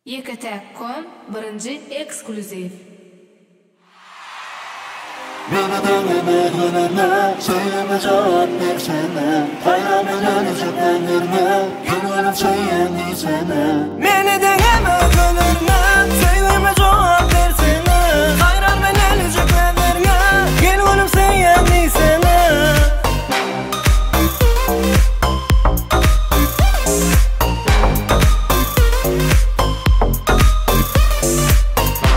YKT.com birinci ekskluziv. Beni deneme gönüme, söyleme cevap versene. Hayranın ölecek ömrüne, gönlüm sevyen sene. Beni deneme gönüme, söyleme cevap versene. Hayran ben ölecek ömrüne, gönlüm sevyen sene.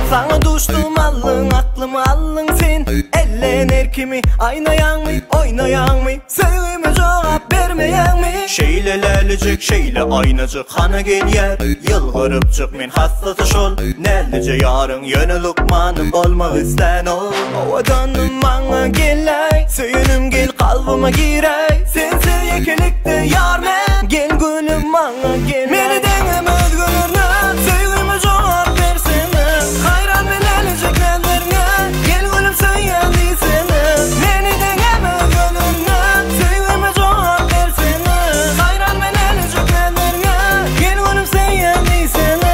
Sana düştüm allın, aklımı allın sen. Ellener kimi, aynayan mı, oynayan mı? Sevime cevap vermeyen mi? Şeyle lelicik, şeyle aynacık, hana gel yer. Yılgırıp çık men hastası şol. Nelice yarın yönü lukmanım, olmak isten ol. Ovadanım bana gelay, söyünüm gel kalbıma giray. Sen sevyekelikte yar men, gel gülüm bana gel. Beni deneme gönlüne, sevime cevap versene. Hayran ben ölecek nelerine, gel gülüm söyleyen sene. Beni deneme gönlüne, sevime cevap versene. Hayran ben ölecek nelerine, gel gülüm söyleyen sene.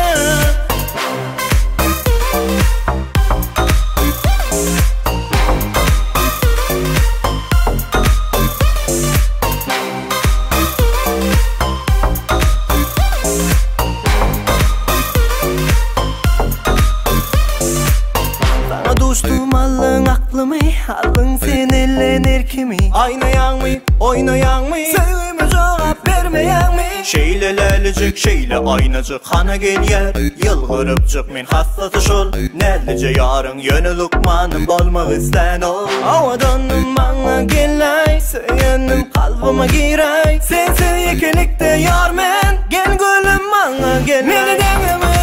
Düştüm allın aklımı, allın sen ellenir kimi? Aynayan mı, oynayan mı? Sevime cevap vermeyen mi? Şeyle lelicik, şeyle aynacık, hana gel yer. Yılgırıp çık men hastası şol. Nelice yarın yönü lukmanım, olmak isten ol. Ovadanım bana gelay, söylenim kalbıma giray. Sen sevyekelikte yar men, gel gülüm bana gel. Beni deneme